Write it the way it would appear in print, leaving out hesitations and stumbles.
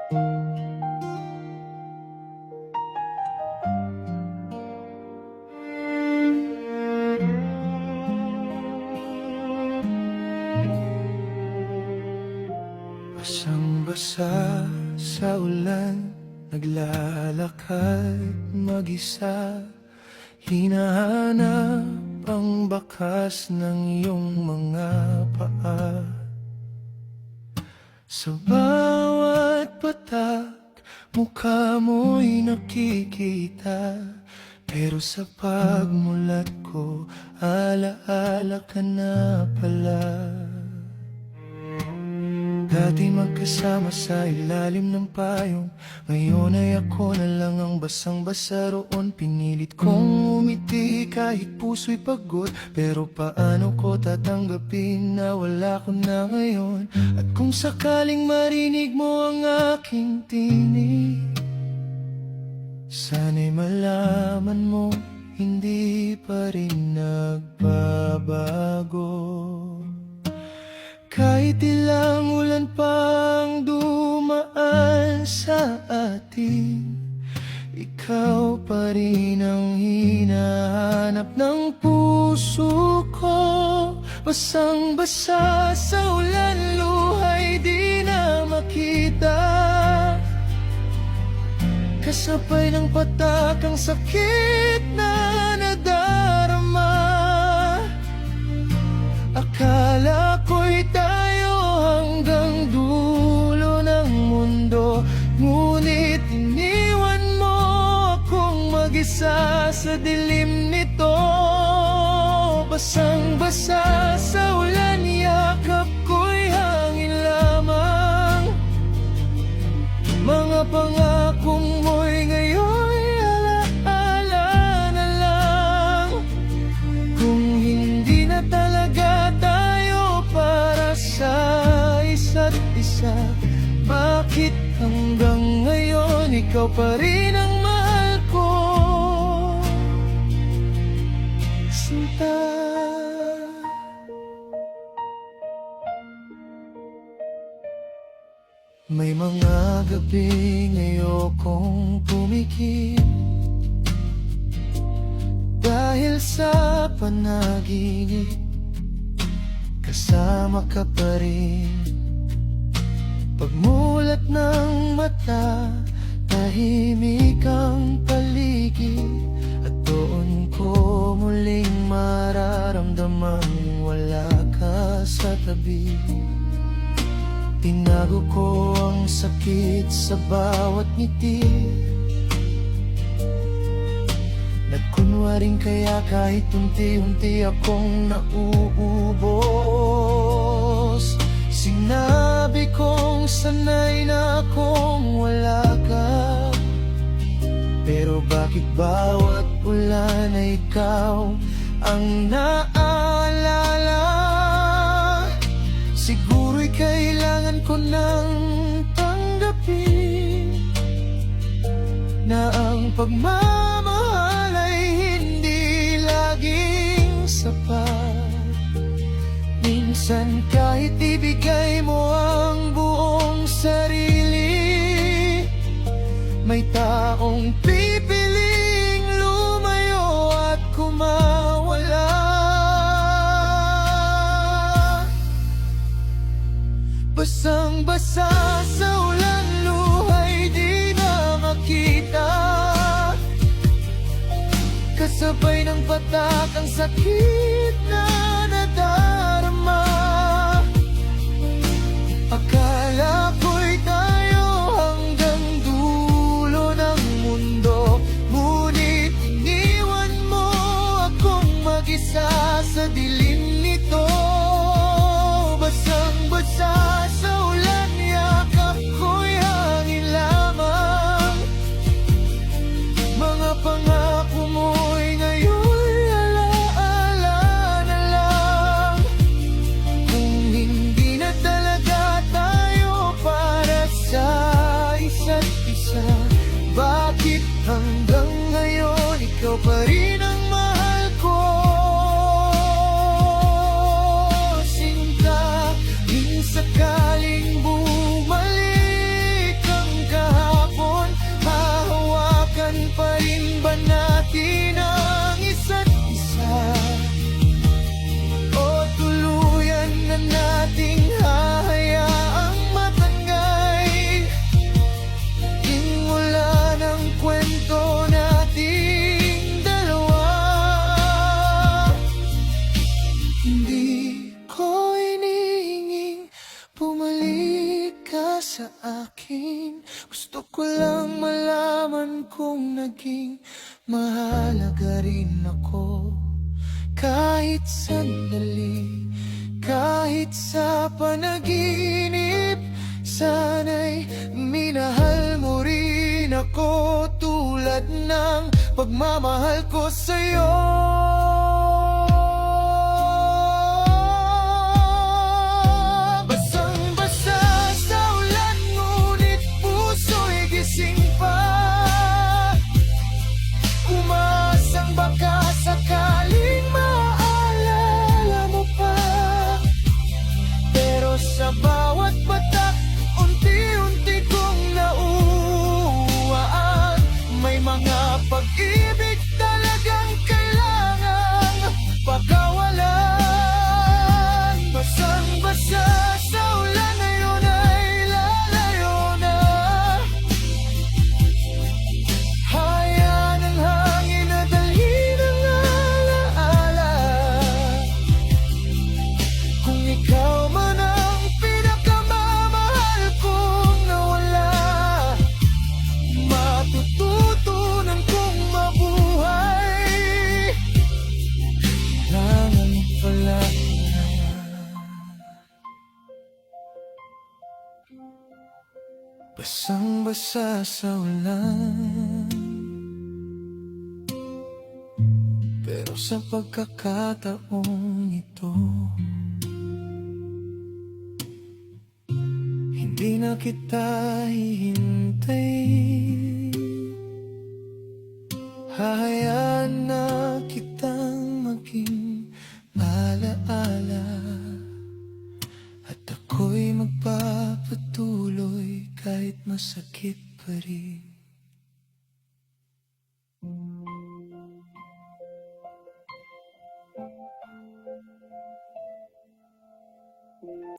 Basang-basa sa ulan, naglalakad mag-isa, hinahanap ang bakas ng iyong mga paa. Sa bawat patak, mukha mo'y nakikita, pero sa pagmulat ko, alaala ka na pala. Dati magkasama sa ilalim ng payong, ngayon ay ako na lang ang basang-basa roon. Pinilit kong umiti kahit puso'y pagod, pero paano ko tatanggapin na wala ko na ngayon? At kung sakaling marinig mo ang aking tinig, sana'y malaman mo hindi pa rin nagbabago. Kahit ilang ulan pang dumaan sa atin, ikaw pa rin ang hinahanap ng puso ko. Basang-basa sa ulan, luhay di na makita, kasabay ng patak ang sakit na nadarama. Akala ko'y tayo hanggang dulo ng mundo, ngunit iniwan mo akong mag-isa sa dilim nito. Basang-basa sa ulan, yakap ko'y hangin lamang. Mga pangakong mo'y ngayon alaala na lang. Kung hindi na talaga tayo para sa isa't isa, bakit hanggang ngayon ikaw pa rin ang mahal ko, Sinta? May mga gabing ayokong pumikit, dahil sa panaginip kasama ka pa rin. Pagmulat ng mata, tahimik ang paligid, at doon ko muling mararamdamang wala ka sa tabi. Tinago ko ang sakit sa bawat ngiti, nagkunwaring kaya kahit unti-unti akong nauubos. Sinabi kong sanay na akong wala ka, pero bakit bawat ulan ay ikaw ang naaalala? Siguro'y kailangan ko nang tanggapin na ang pagmamahal ay hindi laging sapat. Minsan kahit ibigay mo ang buong sarili, may taong pipiling lumayo at kumawala. Basang-basa sa ulan, luhay di na makita, kasabay ng patak ang sakit na nadarama. Akala ko'y tayo hanggang dulo ng mundo, ngunit iniwan mo akong mag-isa sa dilim nito. Basang-basa sa ulan, yakap ko'y hangin lamang. Mga pangako mo'y ngayon alaala na lang. Kung hindi na talaga tayo para sa isa't isa, bakit hanggang ngayon ikaw pa rin ang mahal ko, Sinta? Sakaling bumalik ang sa akin. Gusto ko lang malaman kung naging mahalaga rin ako. Kahit sandali, kahit sa panaginip, sana'y minahal mo rin ako tulad ng pagmamahal ko sa'yo. Basang-basa sa ulan, ngunit puso'y gising pa. Umaasang baka sakaling maalala mo pa. Pero sa bawat batak, unti-unti kong nauuwaan. May mga pag-ibig talagang kailangang pagkawalan. Basang-basa sa ulan, ngayon ay lalayo na. Hayaan ang hangin na dalhin ang alaala. Kung ikaw man ang pinakamamahal kong nawala, matututunan kong mabuhay. Kailangan pala basang-basa sa ulan, pero sa pagkakataong ito, hindi na kita hihintay. Hahayaan na kitang maging alaala, at ako'y magpapatuloy kahit masakit pa rin.